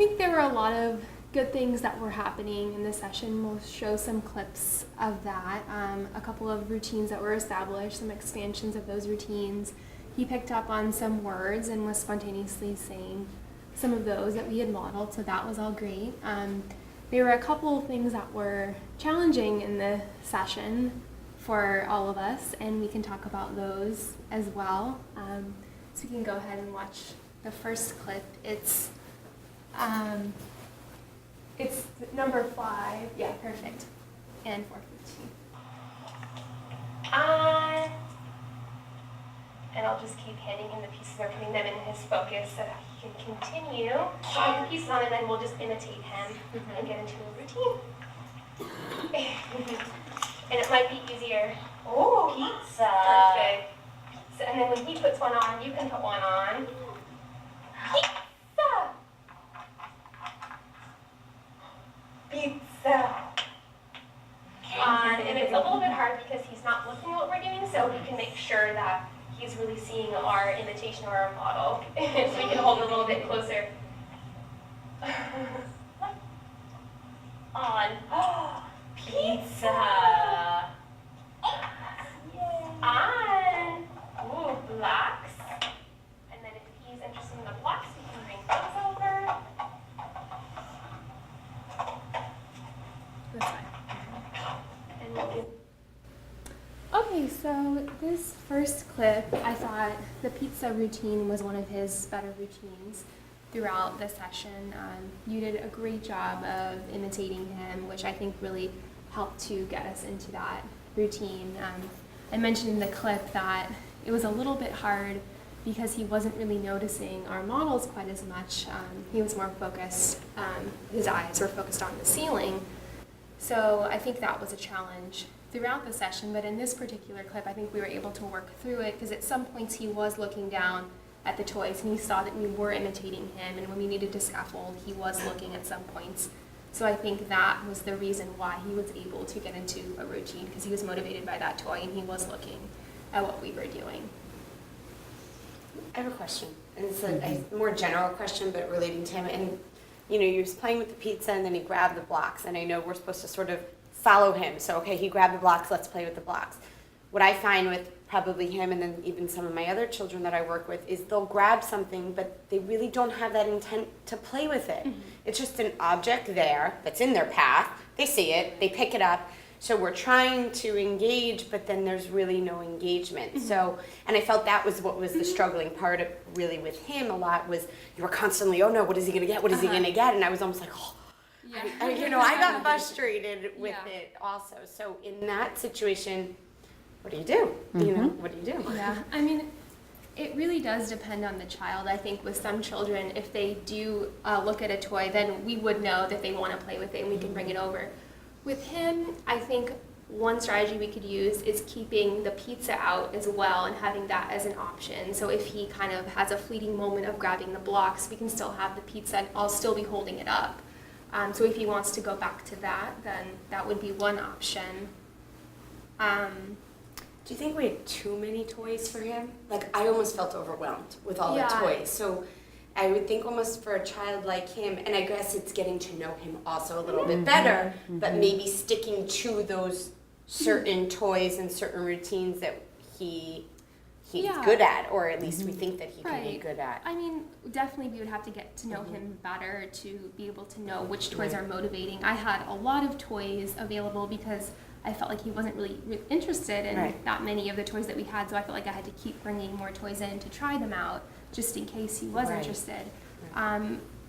think there were a lot of good things that were happening in the session. We'll show some clips of that, a couple of routines that were established, some expansions of those routines. He picked up on some words and was spontaneously saying some of those that we had modeled, so that was all great. There were a couple of things that were challenging in the session for all of us, and we can talk about those as well. So we can go ahead and watch the first clip. It's number 5. Yeah, perfect. And 4:15. And I'll just keep handing him the pieces or putting them in his focus so that he can continue. So put the pieces on and then we'll just imitate him and get into a routine. And it might be easier. Oh, pizza. Perfect. So, and then when he puts one on, you can put one on. Pizza. Pizza. And it's a little bit hard because he's not looking at what we're doing, so we can make sure that he's really seeing our imitation or our model. So we can hold it a little bit closer. On. Oh, pizza. On. Ooh, blocks. And then if he's interested in the blocks, we can bring those over. That's fine. And we'll do. Okay, so this first clip, I thought the pizza routine was one of his better routines throughout the session. You did a great job of imitating him, which I think really helped to get us into that routine. I mentioned in the clip that it was a little bit hard because he wasn't really noticing our models quite as much. He was more focused, his eyes were focused on the ceiling. So I think that was a challenge throughout the session, but in this particular clip, I think we were able to work through it because at some points he was looking down at the toys and he saw that we were imitating him, and when we needed to scaffold, he was looking at some points. So I think that was the reason why he was able to get into a routine, because he was motivated by that toy and he was looking at what we were doing. I have a question, and it's a more general question, but relating to him. And you know, he was playing with the pizza, and then he grabbed the blocks. And I know we're supposed to sort of follow him. So okay, he grabbed the blocks. Let's play with the blocks. What I find with probably him, and then even some of my other children that I work with, is they'll grab something, but they really don't have that intent to play with it. Mm-hmm. It's just an object there that's in their path. They see it. They pick it up. So we're trying to engage, but then there's really no engagement. Mm-hmm. So, and I felt that was what was the struggling part of really with him a lot, was you were constantly, oh no, what is he gonna get? What is he gonna get? And I was almost like, oh, yeah. I got frustrated with it also. So in that situation, what do you do? Mm-hmm. You know, what do you do? Yeah, I mean, it really does depend on the child. I think with some children, if they do look at a toy, then we would know that they want to play with it and we can bring it over. With him, I think one strategy we could use is keeping the pizza out as well and having that as an option. So if he kind of has a fleeting moment of grabbing the blocks, we can still have the pizza and I'll still be holding it up. So if he wants to go back to that, then that would be one option. Do you think we had too many toys for him? Like, I almost felt overwhelmed with all the toys. So I would think almost for a child like him, and I guess it's getting to know him also a little bit better, but maybe sticking to those certain toys and certain routines that he's good at, or at least we think that he can be good at. I mean, definitely we would have to get to know him better to be able to know which toys are motivating. I had a lot of toys available because I felt like he wasn't really interested in that many of the toys that we had, so I felt like I had to keep bringing more toys in to try them out, just in case he was interested.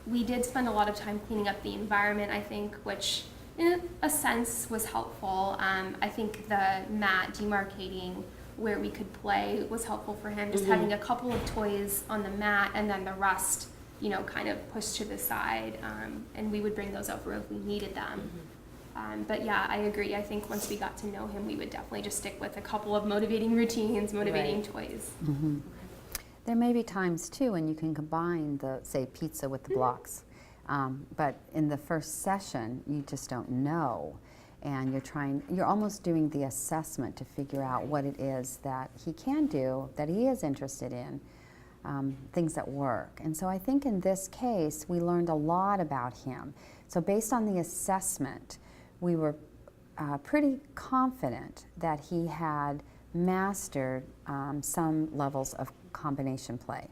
We did spend a lot of time cleaning up the environment, I think, which in a sense was helpful. I think the mat demarcating where we could play was helpful for him, just having a couple of toys on the mat and then the rest, you know, kind of pushed to the side, and we would bring those over if we needed them. But yeah, I agree. I think once we got to know him, we would definitely just stick with a couple of motivating routines, motivating toys. There may be times too when you can combine the, say, pizza with the blocks. But in the first session, you just don't know. And you're almost doing the assessment to figure out what it is that he can do, that he is interested in. things that work. And so I think in this case, we learned a lot about him. So based on the assessment, we were pretty confident that he had mastered some levels of combination play.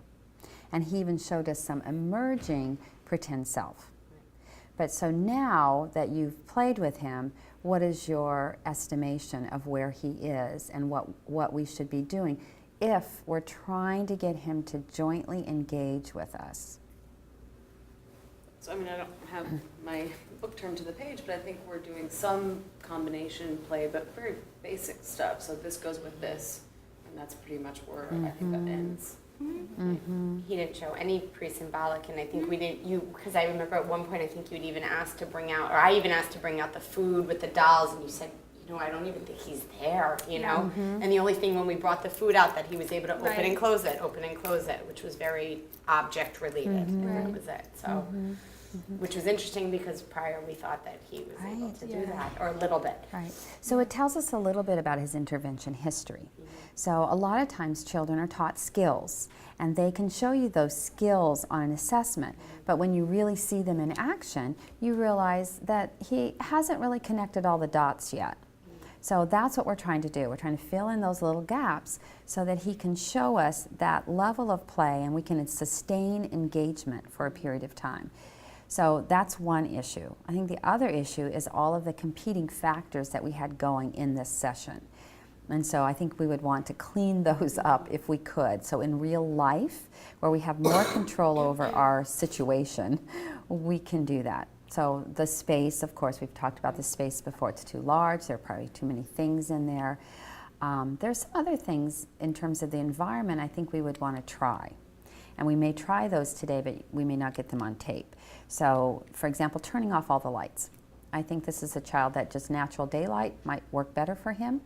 And he even showed us some emerging pretend self. But so now that you've played with him, what is your estimation of where he is and what we should be doing if we're trying to get him to jointly engage with us? So, I mean, I don't have my book turned to the page, but I think we're doing some combination play, but very basic stuff. So this goes with this, and that's pretty much where I think that ends. He didn't show any pre-symbolic, and I think we didn't, because I remember at one point I think you'd even asked to bring out, or I even asked to bring out the food with the dolls, and you said, I don't even think he's there, And the only thing when we brought the food out that he was able to open and close it, which was very object related, and that was it. So, which was interesting because prior we thought that he was able to do that, or a little bit. Right. So it tells us a little bit about his intervention history. So a lot of times children are taught skills, and they can show you those skills on an assessment, but when you really see them in action, you realize that he hasn't really connected all the dots yet. So that's what we're trying to do. We're trying to fill in those little gaps so that he can show us that level of play and we can sustain engagement for a period of time. So that's one issue. I think the other issue is all of the competing factors that we had going in this session. And so I think we would want to clean those up if we could. So in real life, where we have more control over our situation, we can do that. So the space, of course, we've talked about the space before. It's too large. There are probably too many things in there. There's other things in terms of the environment I think we would want to try. And we may try those today, but we may not get them on tape. So, for example, turning off all the lights. I think this is a child that just natural daylight might work better for him,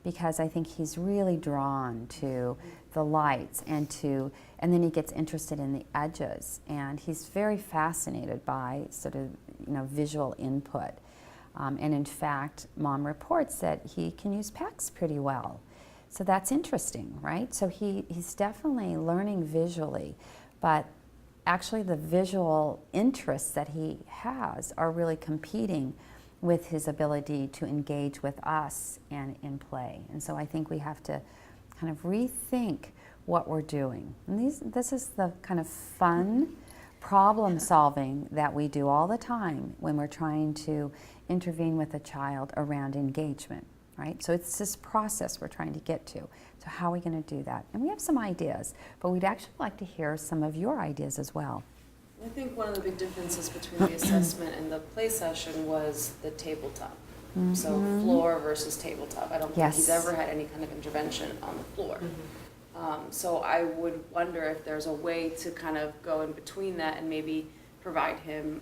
because I think he's really drawn to the lights and then he gets interested in the edges, and he's very fascinated by sort of visual input. And in fact, Mom reports that he can use PECs pretty well. So that's interesting, right? So he's definitely learning visually, but actually the visual interests that he has are really competing with his ability to engage with us and in play. And so I think we have to kind of rethink what we're doing. And this is the kind of fun problem solving that we do all the time when we're trying to intervene with a child around engagement, right? So it's this process we're trying to get to. So how are we going to do that? And we have some ideas, but we'd actually like to hear some of your ideas as well. I think one of the big differences between the assessment and the play session was the tabletop. So floor versus tabletop. I don't think he's ever had any kind of intervention on the floor. So I would wonder if there's a way to kind of go in between that and maybe provide him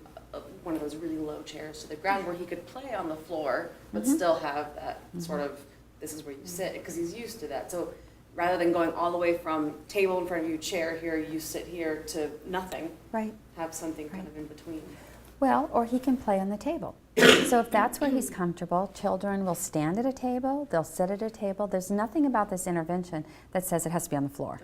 one of those really low chairs to the ground where he could play on the floor, but still have that sort of, this is where you sit, because he's used to that. So rather than going all the way from table in front of you, chair here, you sit here, to nothing, right? Have something kind of in between. Well, or he can play on the table. So if that's where he's comfortable, children will stand at a table, they'll sit at a table. There's nothing about this intervention that says it has to be on the floor,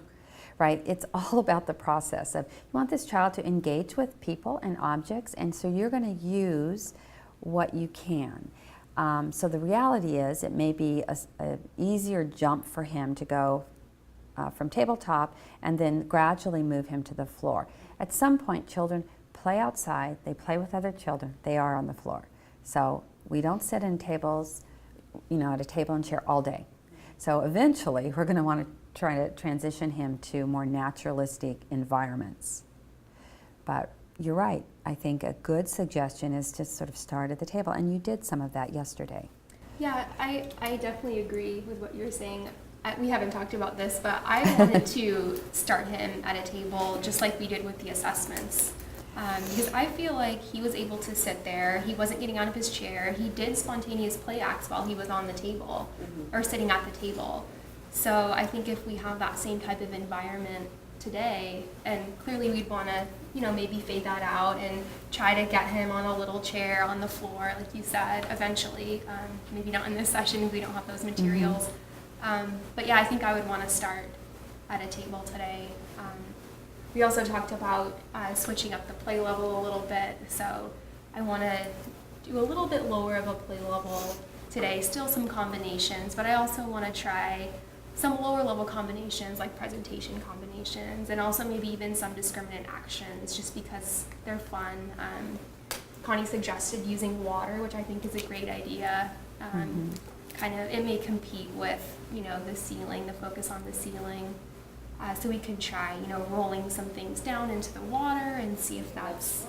right? It's all about the process of, you want this child to engage with people and objects, and so you're going to use what you can. So the reality is it may be an easier jump for him to go from tabletop and then gradually move him to the floor. At some point, children play outside, they play with other children, they are on the floor. So we don't sit in tables, at a table and chair all day. So eventually we're going to want to try to transition him to more naturalistic environments. But you're right, I think a good suggestion is to sort of start at the table, and you did some of that yesterday. Yeah, I definitely agree with what you're saying. We haven't talked about this, but I wanted to start him at a table just like we did with the assessments. Because I feel like he was able to sit there, he wasn't getting out of his chair, he did spontaneous play acts while he was on the table, or sitting at the table. So I think if we have that same type of environment today, and clearly we'd want to, maybe fade that out and try to get him on a little chair on the floor, like you said, eventually. Maybe not in this session, we don't have those materials. But yeah, I think I would want to start at a table today. We also talked about switching up the play level a little bit, so I want to do a little bit lower of a play level today, still some combinations, but I also want to try some lower level combinations like presentation combinations, and also maybe even some discriminant actions just because they're fun. Connie suggested using water, which I think is a great idea. Kind of, it may compete with, the ceiling, the focus on the ceiling. So we could try, rolling some things down into the water and see if that's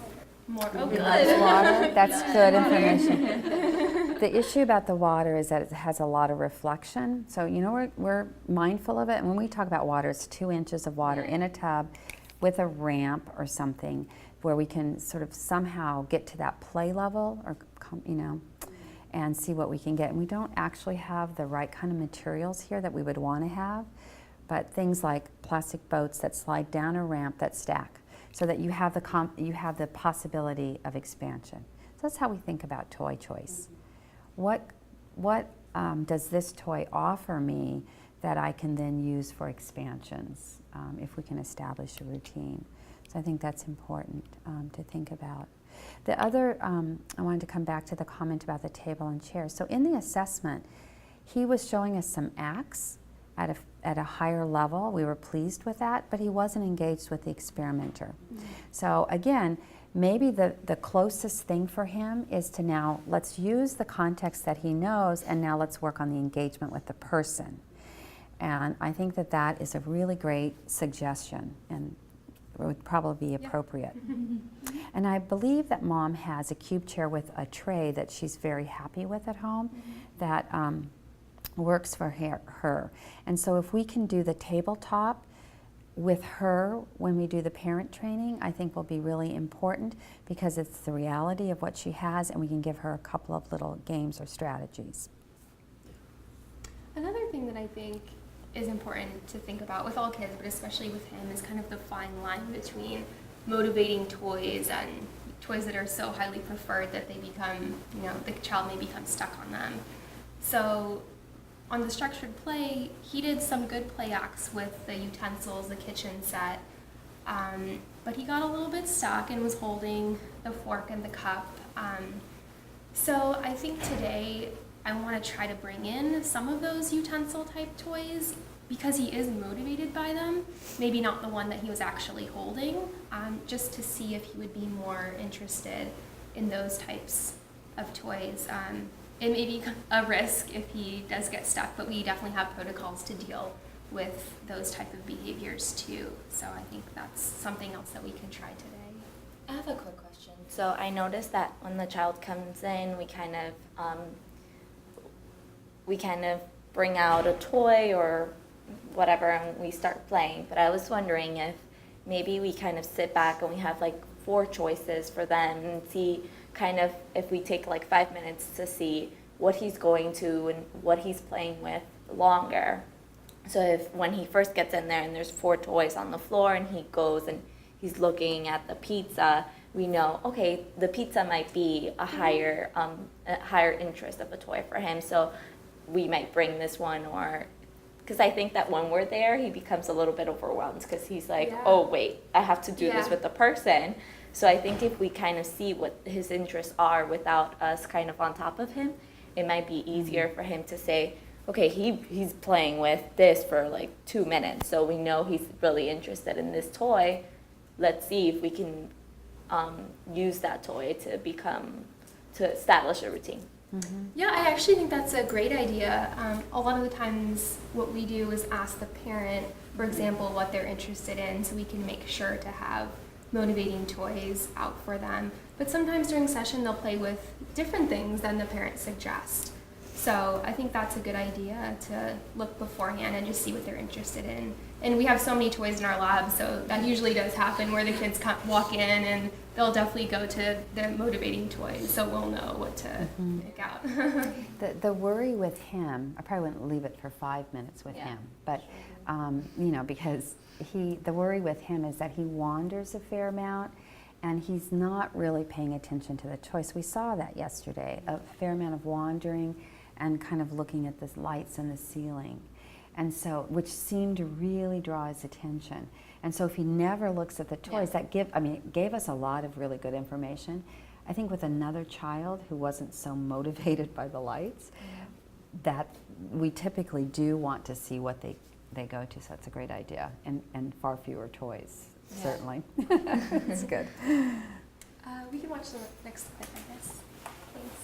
more, oh good. Water, that's good information. The issue about the water is that it has a lot of reflection. So, we're mindful of it. And when we talk about water, it's 2 inches of water in a tub with a ramp or something where we can sort of somehow get to that play level or, and see what we can get. And we don't actually have the right kind of materials here that we would want to have, but things like plastic boats that slide down a ramp that stack so that you have the possibility of expansion. So that's how we think about toy choice. What does this toy offer me that I can then use for expansions if we can establish a routine? So I think that's important to think about. The other, I wanted to come back to the comment about the table and chairs. So in the assessment, he was showing us some acts at a higher level. We were pleased with that, but he wasn't engaged with the experimenter. So again, maybe the closest thing for him is to now, let's use the context that he knows, and now let's work on the engagement with the person. And I think that is a really great suggestion, and it would probably be appropriate. And I believe that Mom has a cube chair with a tray that she's very happy with at home that works for her. And so if we can do the tabletop with her when we do the parent training, I think will be really important because it's the reality of what she has, and we can give her a couple of little games or strategies. Another thing that I think is important to think about with all kids, but especially with him, is kind of the fine line between motivating toys and toys that are so highly preferred that they become, the child may become stuck on them. So on the structured play, he did some good play acts with the utensils, the kitchen set, but he got a little bit stuck and was holding the fork and the cup. So I think today I want to try to bring in some of those utensil type toys because he is motivated by them, maybe not the one that he was actually holding, just to see if he would be more interested in those types of toys. It may be a risk if he does get stuck, but we definitely have protocols to deal with those type of behaviors too. So I think that's something else that we can try today. I have a quick question. So I noticed that when the child comes in, we kind of bring out a toy or whatever and we start playing. But I was wondering if maybe we kind of sit back and we have like 4 choices for them and see kind of if we take like 5 minutes to see what he's going to and what he's playing with longer. So if when he first gets in there and there's 4 toys on the floor and he goes and he's looking at the pizza, we know, okay, the pizza might be a higher interest of a toy for him. So we might bring this one, or because I think that when we're there, he becomes a little bit overwhelmed because he's like, oh wait, I have to do this with the person. So I think if we kind of see what his interests are without us kind of on top of him, it might be easier for him to say, okay, he's playing with this for like 2 minutes, so we know he's really interested in this toy. Let's see if we can use that toy to establish a routine. Yeah, I actually think that's a great idea. A lot of the times what we do is ask the parent, for example, what they're interested in, so we can make sure to have motivating toys out for them. But sometimes during session they'll play with different things than the parents suggest. So I think that's a good idea to look beforehand and just see what they're interested in. And we have so many toys in our lab, so that usually does happen where the kids walk in and they'll definitely go to the motivating toys, so we'll know what to pick out. The worry with him, I probably wouldn't leave it for 5 minutes with him, but because the worry with him is that he wanders a fair amount and he's not really paying attention to the choice. We saw that yesterday, a fair amount of wandering and kind of looking at the lights in the ceiling, and so which seemed to really draw his attention. And so if he never looks at the toys, that gave us a lot of really good information. I think with another child who wasn't so motivated by the lights, that we typically do want to see what they go to, so that's a great idea. And far fewer toys, certainly. That's good. We can watch the next clip, I guess. Thanks.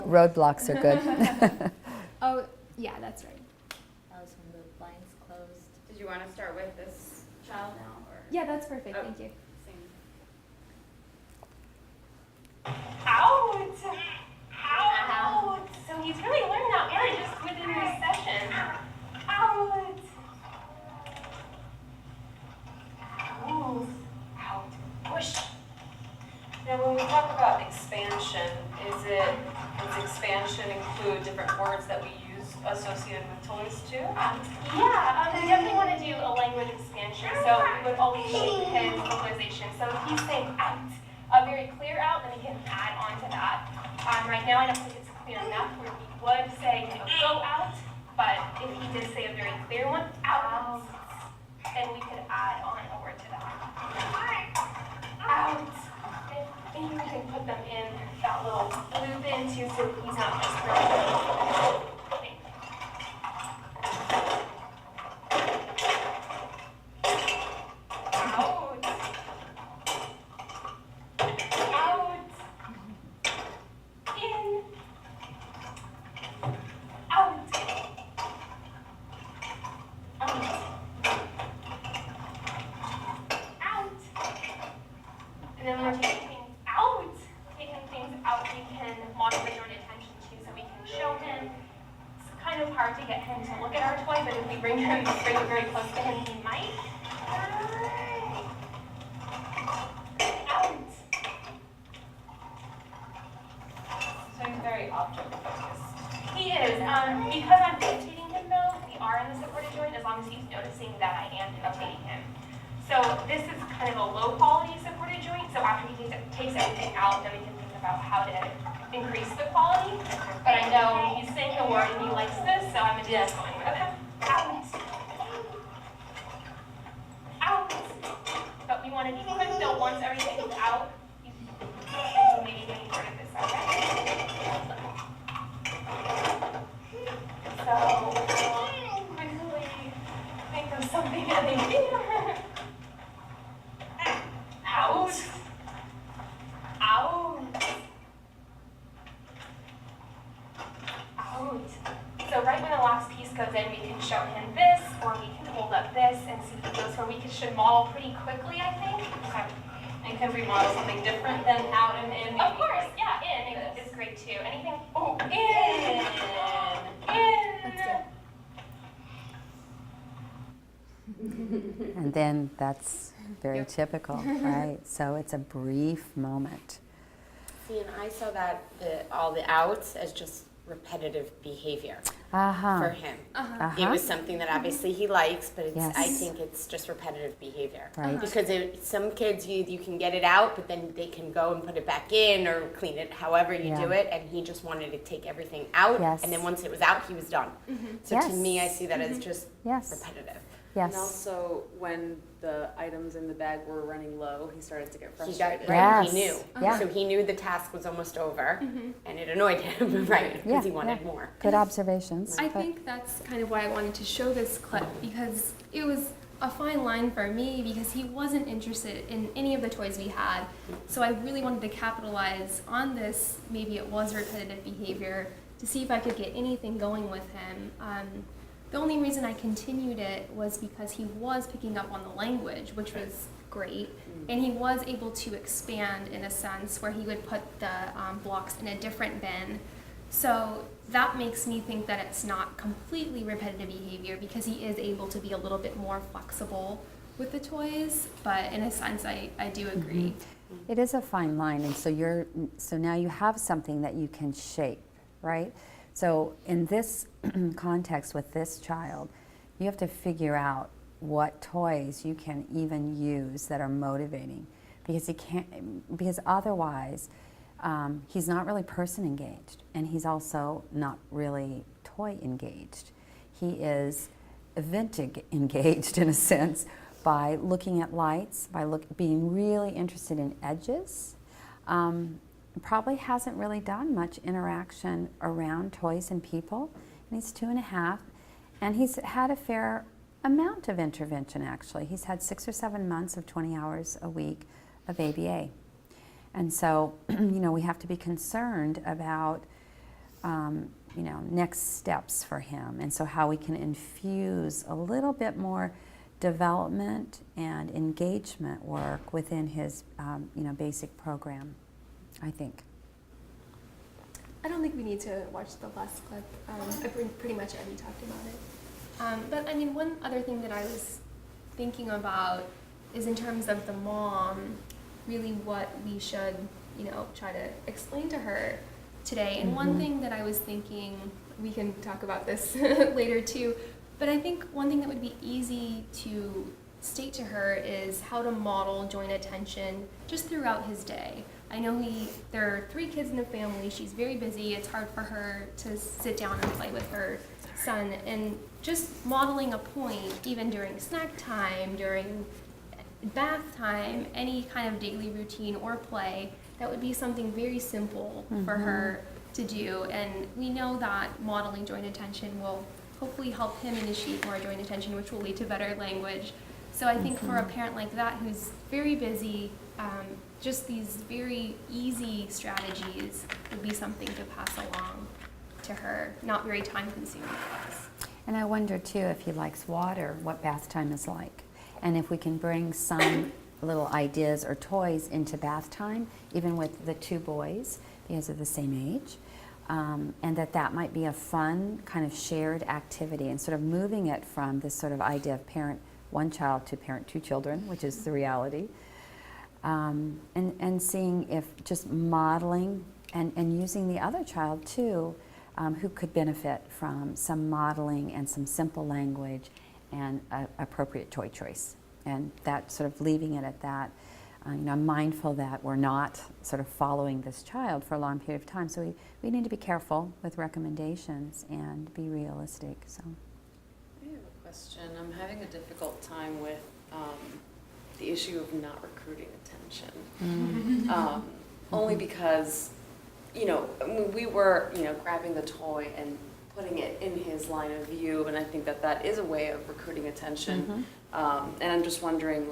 Roadblocks are good. Oh, yeah, that's right. That was when the blinds closed. Did you want to start with this child now? Or? Yeah, that's perfect. Thank you. Out! Out! So he's really learned that word just within this session. Out! Out. Out. Push. Now, when we talk about expansion, does expansion include different words that we use associated with toys too? Yeah, we definitely want to do a language expansion, so we would always shape his vocalization. So if he's saying out, a very clear out, then we can add on to that. Right now, I don't think it's clear enough where we would say, go out, but if he did say a very clear one, out, then we could add on a word to that. Out. And maybe we can put them in that little loop in too, so he's not just really. And then when we're taking things out, we can moderate our attention too, so we can show him. It's kind of hard to get him to look at our toy, but if we bring it very close to him, he might. Out. So he's very object focused. He is. Because I'm dictating him though, we are in the supported joint as long as he's noticing that I am updating him. So this is kind of a low quality supported joint, so after he takes everything out, then we can think about how to increase the quality. But I know he's saying the word and he likes this, so I'm just going with it. Out. Out. But we want to be quick though, once everything is out, you can maybe get part of this out, right? So, quickly think of something that they can. Out. Out. Out. So right when the last piece goes in, we can show him this, or we can hold up this and see if he goes where we should model pretty quickly, I think. Okay. And can we model something different than out and in? Of course, yeah, in is great too. Anything? Oh, in. That's good. And then that's very typical, right? So it's a brief moment. See, and I saw that all the outs as just repetitive behavior Uh-huh. for him. Uh-huh. It was something that obviously he likes, but it's, Yes. I think it's just repetitive behavior. Right. Because some kids, you can get it out, but then they can go and put it back in or clean it however you Yeah. do it, and he just wanted to take everything out, Yes. and then once it was out, he was done. So Yes. to me, I see that as just Yes. repetitive. Yes. And also, when the items in the bag were running low, he started to get He frustrated. got, right, Yes. he knew. Yeah. So he knew the task was almost over, and it annoyed him, right, because Yeah, he wanted yeah. more. Good observations. I but- think that's kind of why I wanted to show this clip, because it was a fine line for me because he wasn't interested in any of the toys we had. So I really wanted to capitalize on this, maybe it was repetitive behavior, to see if I could get anything going with him. The only reason I continued it was because he was picking up on the language, which was great, and he was able to expand in a sense where he would put the blocks in a different bin. So that makes me think that it's not completely repetitive behavior because he is able to be a little bit more flexible with the toys, but in a sense I do agree. It is a fine line, and so now you have something that you can shape, right? So in this context with this child, you have to figure out what toys you can even use that are motivating, because otherwise He's not really person engaged, and he's also not really toy engaged. He is event engaged in a sense by looking at lights, by being really interested in edges. Probably hasn't really done much interaction around toys and people, and he's 2.5, and he's had a fair amount of intervention actually. He's had 6 or 7 months of 20 hours a week of ABA. And so, we have to be concerned about, next steps for him, and so how we can infuse a little bit more development and engagement work within his, basic program, I think. I don't think we need to watch the last clip. I pretty much already talked about it. But I mean, one other thing that I was thinking about is in terms of the mom, really what we should, try to explain to her today. And one thing that I was thinking, we can talk about this later too, but I think one thing that would be easy to state to her is how to model joint attention just throughout his day. I know there are 3 kids in the family, she's very busy, it's hard for her to sit down and play with her son, and just modeling a point, even during snack time, during bath time, any kind of daily routine or play, that would be something very simple for her to do. And we know that modeling joint attention will hopefully help him initiate more joint attention, which will lead to better language. So I think for a parent like that who's very busy, just these very easy strategies would be something to pass along to her, not very time consuming for us. And I wonder too if he likes water, what bath time is like. And if we can bring some little ideas or toys into bath time, even with the 2 boys, because they're the same age, and that might be a fun kind of shared activity, and sort of moving it from this sort of idea of parent 1 child to parent 2 children, which is the reality, and seeing if just modeling and using the other child too, who could benefit from some modeling and some simple language and appropriate toy choice. And that sort of leaving it at that. I'm mindful that we're not sort of following this child for a long period of time, so we need to be careful with recommendations and be realistic. So, I have a question. I'm having a difficult time with the issue of not recruiting attention. Only because, we were, grabbing the toy and putting it in his line of view, and I think that is a way of recruiting attention. And I'm just wondering,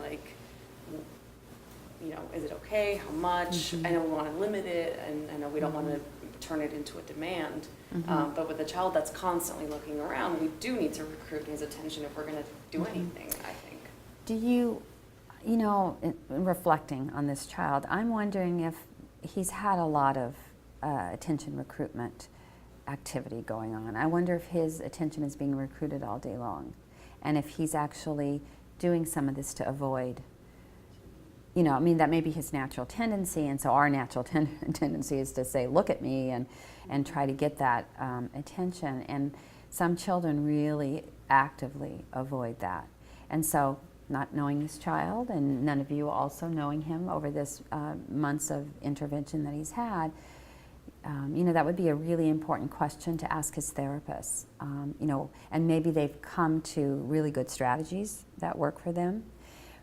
is it okay? How much? I know we want to limit it, and I know we don't want to turn it into a demand. But with a child that's constantly looking around, we do need to recruit his attention if we're going to do anything, I think. do you, in reflecting on this child, I'm wondering if he's had a lot of attention recruitment activity going on. I wonder if his attention is being recruited all day long, and if he's actually doing some of this to avoid, that may be his natural tendency, and so our natural tendency is to say, look at me, and try to get that attention. And some children really actively avoid that. And so, not knowing this child, and none of you also knowing him over this months of intervention that he's had, that would be a really important question to ask his therapist. And maybe they've come to really good strategies that work for them.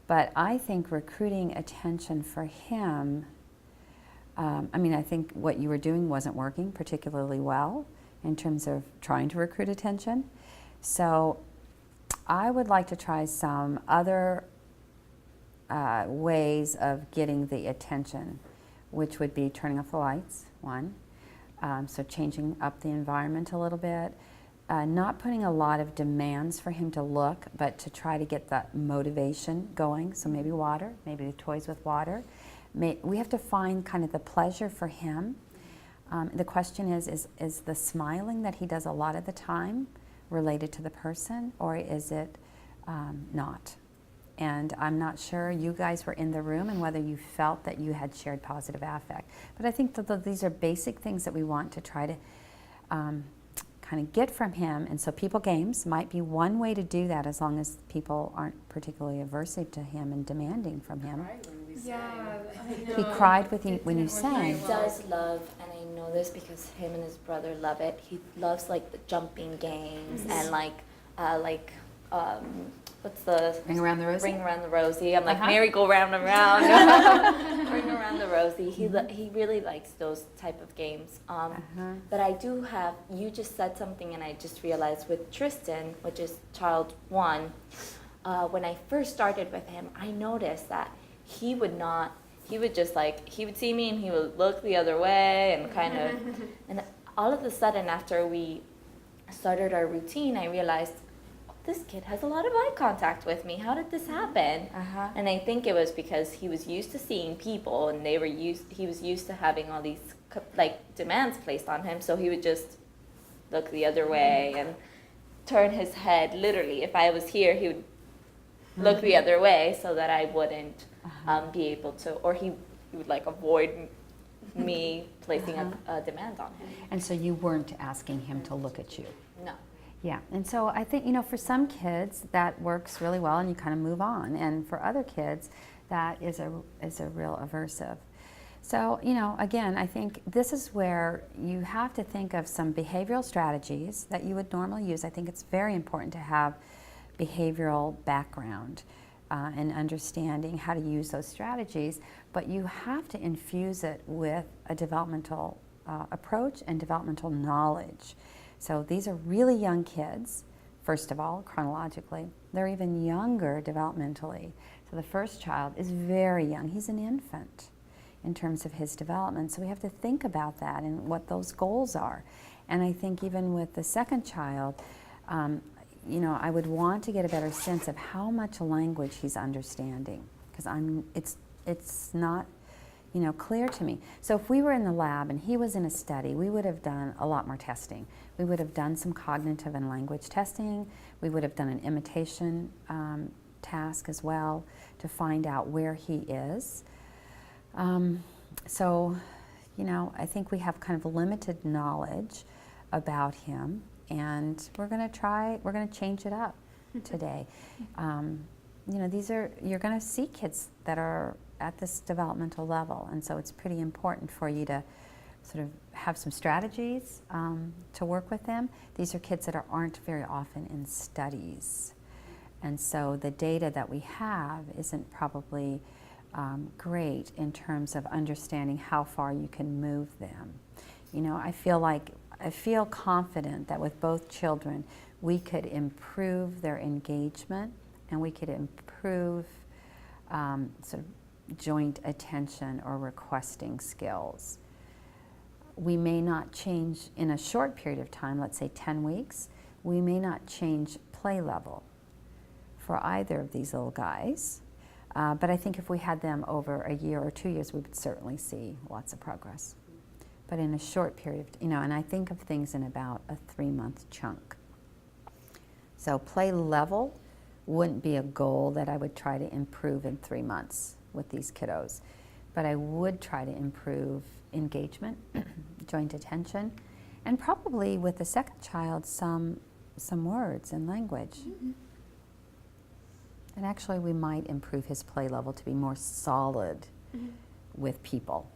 But I think recruiting attention for him, I think what you were doing wasn't working particularly well in terms of trying to recruit attention. So I would like to try some other ways of getting the attention, which would be turning off the lights, one. So changing up the environment a little bit. Not putting a lot of demands for him to look, but to try to get that motivation going. So maybe water, maybe the toys with water. We have to find kind of the pleasure for him. The question is the smiling that he does a lot of the time related to the person, or is it not? And I'm not sure you guys were in the room and whether you felt that you had shared positive affect. But I think that these are basic things that we want to try to kind of get from him. And so people games might be one way to do that, as long as people aren't particularly aversive to him and demanding from him. Cry when we sang. Yeah, I He know. cried with you It when you didn't work very sang. He well. does love, and I know this because him and his brother love it. He loves like the jumping games and what's the Ring around the rosy? Ring around the rosy. I'm like Uh-huh. merry-go-round around. Ring around the rosy. He really likes those type of games. But I do have. You just said something, and I just realized with Tristan, which is child 1. When I first started with him, I noticed that he would not. He would just he would see me and he would look the other way and kind of. And all of a sudden, after we started our routine, I realized, this kid has a lot of eye contact with me. How did this happen? And I think it was because he was used to seeing people, and he was used to having all these demands placed on him. So he would just look the other way and turn his head. Literally, if I was here, he would look the other way so that I wouldn't be able to, or he would avoid me placing a demand on him. And so you weren't asking him to look at you. No. Yeah, and so I think, for some kids that works really well and you kind of move on, and for other kids that is a real aversive. So, again, I think this is where you have to think of some behavioral strategies that you would normally use. I think it's very important to have behavioral background and understanding how to use those strategies, but you have to infuse it with a developmental approach and developmental knowledge. So these are really young kids, first of all, chronologically. They're even younger developmentally. So the first child is very young. He's an infant in terms of his development. So we have to think about that and what those goals are. And I think even with the second child, I would want to get a better sense of how much language he's understanding, because it's not clear to me. So if we were in the lab and he was in a study, we would have done a lot more testing. We would have done some cognitive and language testing. We would have done an imitation task as well to find out where he is. So, I think we have kind of limited knowledge about him, and we're going to change it up today. You're going to see kids that are at this developmental level, and so it's pretty important for you to sort of have some strategies to work with them. These are kids that aren't very often in studies, and so the data that we have isn't probably great in terms of understanding how far you can move them. I feel confident that with both children we could improve their engagement, and we could improve sort of joint attention or requesting skills. We may not change in a short period of time, let's say 10 weeks, we may not change play level for either of these little guys, but I think if we had them over a year or 2 years, we would certainly see lots of progress. But in a short period, and I think of things in about a 3-month chunk. So play level wouldn't be a goal that I would try to improve in 3 months with these kiddos, but I would try to improve engagement, joint attention, and probably with the second child some words and language. And actually we might improve his play level to be more solid with people.